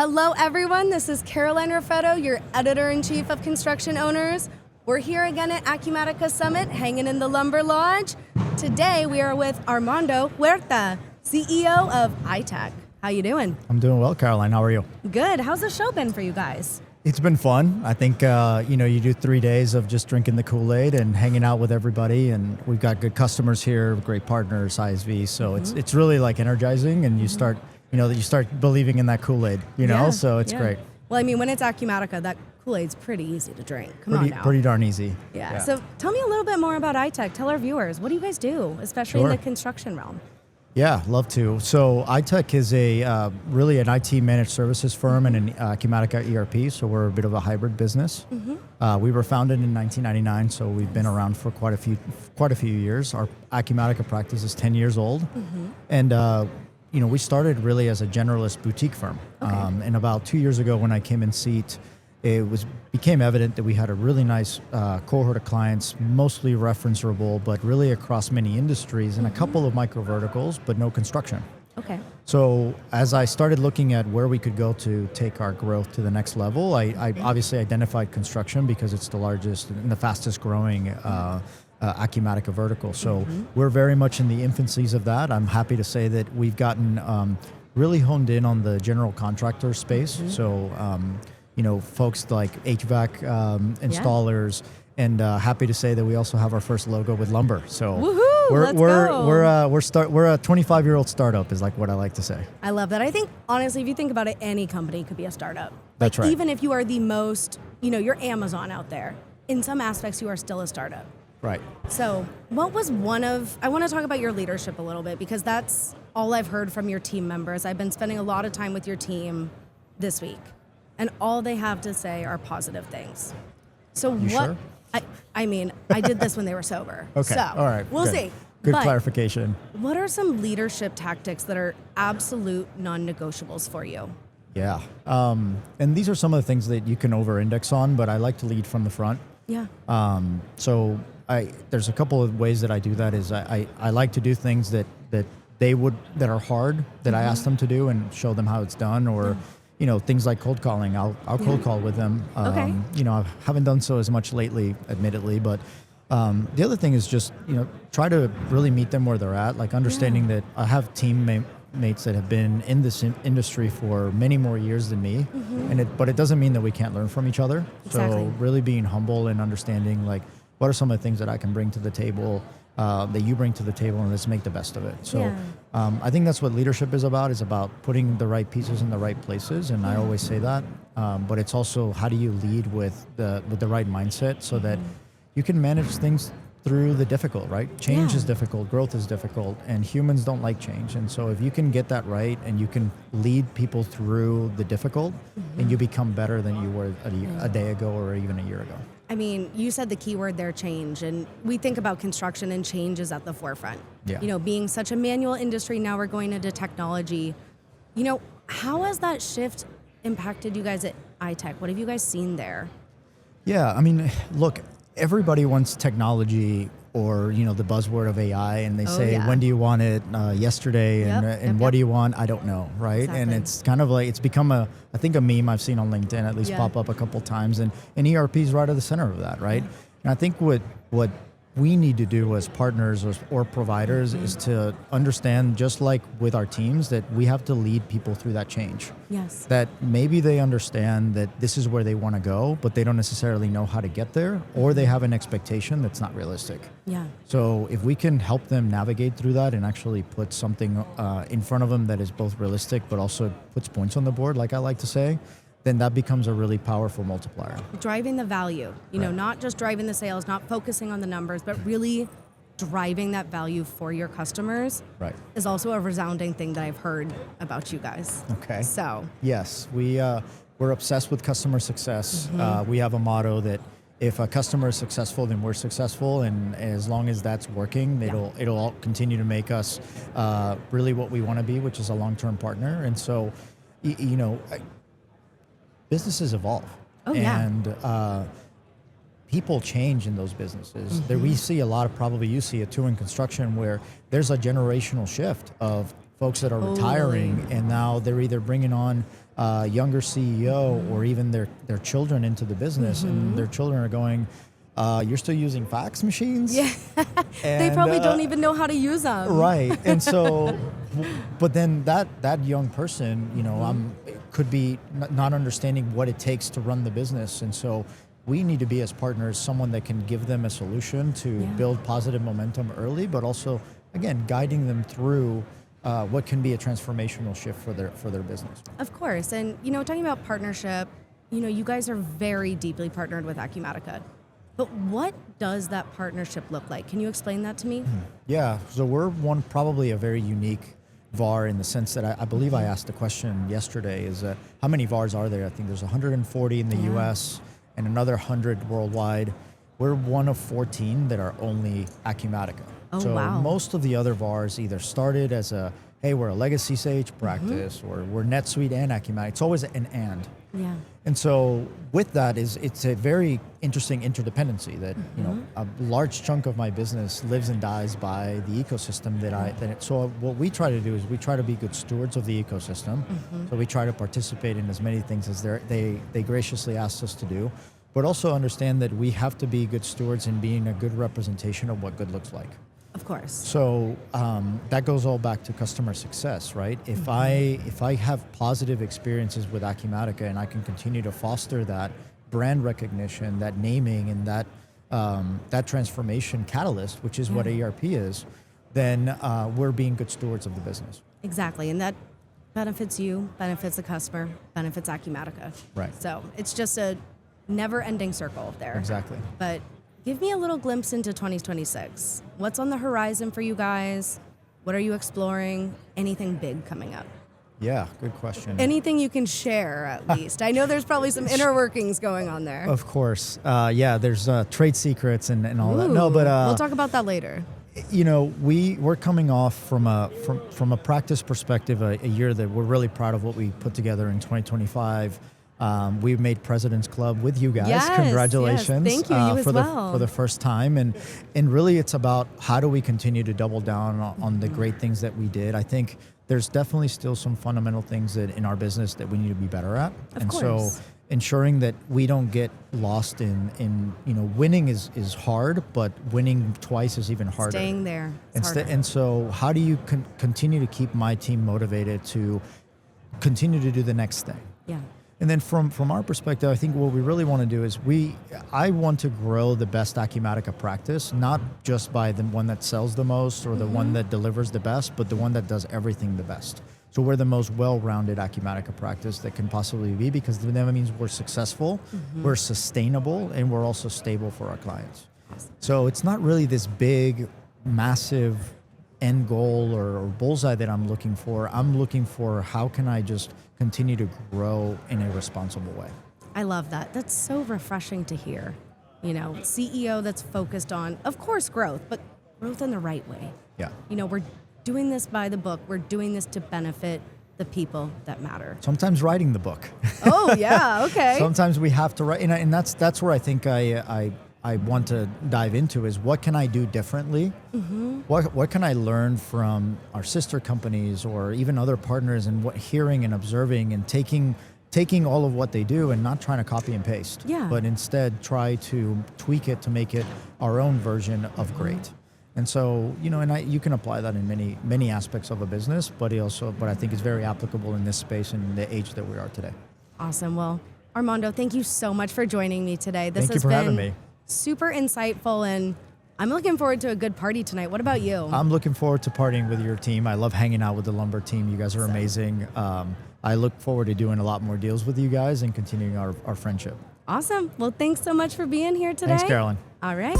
Hello, everyone. This is Caroline Raffetto, your editor-in-chief of Construction Owners. We're here again at Acumatica Summit, hanging in the Lumber Lodge. Today, we are with Armando Huerta, CEO of iTech. How you doing? I'm doing well, Caroline. How are you? Good. How's the show been for you guys? It's been fun. I think, you do 3 days of just drinking the Kool-Aid and hanging out with everybody. And we've got good customers here, great partners, ISV. So it's really like energizing, and you start believing in that Kool-Aid, so it's great. Well, I mean, when it's Acumatica, that Kool-Aid's pretty easy to drink. Come on now. Pretty darn easy. Yeah. So tell me a little bit more about iTech. Tell our viewers, what do you guys do, especially in the construction realm? Yeah, love to. So iTech is really an IT managed services firm and an Acumatica ERP. So we're a bit of a hybrid business. We were founded in 1999, so we've been around for quite a few years. Our Acumatica practice is 10 years old, and we started really as a generalist boutique firm. And about 2 years ago, when I came in seat, it became evident that we had a really nice cohort of clients, mostly referenceable, but really across many industries and a couple of micro verticals, but no construction. Okay. So as I started looking at where we could go to take our growth to the next level, I obviously identified construction because it's the largest and the fastest growing Acumatica vertical. So we're very much in the infancies of that. I'm happy to say that we've gotten really honed in on the general contractor space. So folks like HVAC installers, and happy to say that we also have our first logo with lumber. So let's go. We're a 25-year-old startup, is like what I like to say. I love that. I think honestly, if you think about it, any company could be a startup. That's right. Even if you are the most, you're Amazon out there, in some aspects you are still a startup. Right. So what was I want to talk about your leadership a little bit, because that's all I've heard from your team members. I've been spending a lot of time with your team this week, and all they have to say are positive things. So you what? Sure? I mean, I did this when they were sober. Okay. So all right. We'll see. Good but clarification. What are some leadership tactics that are absolute non-negotiables for you? Yeah. And these are some of the things that you can over-index on, but I like to lead from the front. Yeah. So there's a couple of ways that I do that. Is I like to do things that are hard, that I ask them to do, and show them how it's done, or things like cold calling. I'll cold call with them. Okay. I haven't done so as much lately, admittedly, but the other thing is just try to really meet them where they're at, like understanding that I have teammates that have been in this industry for many more years than me, but it doesn't mean that we can't learn from each other. Exactly. So really being humble and understanding, like, what are some of the things that I can bring to the table, that you bring to the table, and let's make the best of it. So I think that's what leadership is about putting the right pieces in the right places, and I always say that. But it's also, how do you lead with the right mindset so that you can manage things through the difficult, right? Change is difficult, growth is difficult, and humans don't like change. And so if you can get that right, and you can lead people through the difficult, then you become better than you were a day ago or even a year ago. I mean, you said the key word there, change, and we think about construction and change is at the forefront. Yeah. Being such a manual industry, now we're going into technology. How has that shift impacted you guys at iTech? What have you guys seen there? Yeah, I mean, look, everybody wants technology, or the buzzword of AI, and they say, when do you want it? Yesterday, and what do you want? I don't know, right? Exactly. And it's kind of like, it's become I think a meme I've seen on LinkedIn at least pop up a couple times, and ERP is right at the center of that, right? And I think what we need to do as partners or providers is to understand, just like with our teams, that we have to lead people through that change. Yes. That maybe they understand that this is where they want to go, but they don't necessarily know how to get there, or they have an expectation that's not realistic. Yeah. So if we can help them navigate through that and actually put something in front of them that is both realistic but also puts points on the board, like I like to say, then that becomes a really powerful multiplier. Driving the value, not just driving the sales, not focusing on the numbers, but really driving that value for your customers is also a resounding thing that I've heard about you guys. Okay. So. Yes, we're obsessed with customer success. We have a motto that if a customer is successful, then we're successful, and as long as that's working, it'll all continue to make us really what we want to be, which is a long-term partner. And so, businesses evolve, and people change in those businesses. There we see a lot of, probably you see it too in construction, where there's a generational shift of folks that are retiring, and now they're either bringing on younger CEO or even their children into the business, and their children are going, you're still using fax machines? Yeah. They probably don't even know how to use them. Right. And so, but then that young person, could be not understanding what it takes to run the business. And so we need to be, as partners, someone that can give them a solution to build positive momentum early, but also, again, guiding them through what can be a transformational shift for their business. Of course. And, talking about partnership, you guys are very deeply partnered with Acumatica. But what does that partnership look like? Can you explain that to me? Yeah. So we're probably a very unique VAR in the sense that I believe I asked a question yesterday, is how many VARs are there? I think there's 140 in the US and another 100 worldwide. We're one of 14 that are only Acumatica. Oh, so wow. most of the other VARs either started as hey, we're a legacy Sage practice, or we're NetSuite and Acumatica. It's always an and. Yeah. And so with that it's a very interesting interdependency that, a large chunk of my business lives and dies by the ecosystem so what we try to do is we try to be good stewards of the ecosystem. So we try to participate in as many things as they graciously asked us to do, but also understand that we have to be good stewards in being a good representation of what good looks like. Of course. So that goes all back to customer success, right? If I have positive experiences with Acumatica and I can continue to foster that brand recognition, that naming, and that transformation catalyst, which is what ERP is, then we're being good stewards of the business. Exactly, and that benefits you, benefits the customer, benefits Acumatica. Right. So it's just a never-ending circle there. Exactly. But give me a little glimpse into 2026. What's on the horizon for you guys? What are you exploring? Anything big coming up? Yeah, good question. Anything you can share, at least. I know there's probably some inner workings going on there. Of course. There's trade secrets and all that. No, but we'll talk about that later. We're coming off from a practice perspective, a year that we're really proud of what we put together in 2025. We've made President's Club with you guys. Yes, Congratulations. yes. Thank you. You as well. For the first time. And really it's about how do we continue to double down on the great things that we did. I think there's definitely still some fundamental things that in our business that we need to be better at. Of course. So ensuring that we don't get lost in winning is hard, but winning twice is even harder. Staying there. Harder. And so how do you continue to keep my team motivated to continue to do the next thing? Yeah. And then from our perspective, I think what we really want to do is I want to grow the best Acumatica practice, not just by the one that sells the most or the one that delivers the best, but the one that does everything the best. So we're the most well-rounded Acumatica practice that can possibly be, because that means we're successful, we're sustainable, and we're also stable for our clients. Awesome. So it's not really this big, massive end goal or bullseye that I'm looking for. I'm looking for how can I just continue to grow in a responsible way. I love that. That's so refreshing to hear. CEO that's focused on, of course, growth, but growth in the right way. Yeah. We're doing this by the book. We're doing this to benefit the people that matter. Sometimes writing the book. Oh, yeah. Okay. Sometimes we have to write, and that's where I think I want to dive into is what can I do differently? What can I learn from our sister companies or even other partners, and what hearing and observing and taking all of what they do and not trying to copy and paste, but instead try to tweak it to make it our own version of great. And so, you can apply that in many aspects of a business, but I think it's very applicable in this space and the age that we are today. Awesome. Well, Armando, thank you so much for joining me today. This Thank you for having me. Super insightful, and I'm looking forward to a good party tonight. What about you? I'm looking forward to partying with your team. I love hanging out with the Lumber team. You guys are amazing. I look forward to doing a lot more deals with you guys and continuing our friendship. Awesome. Well, thanks so much for being here today. Thanks, Carolyn. All right.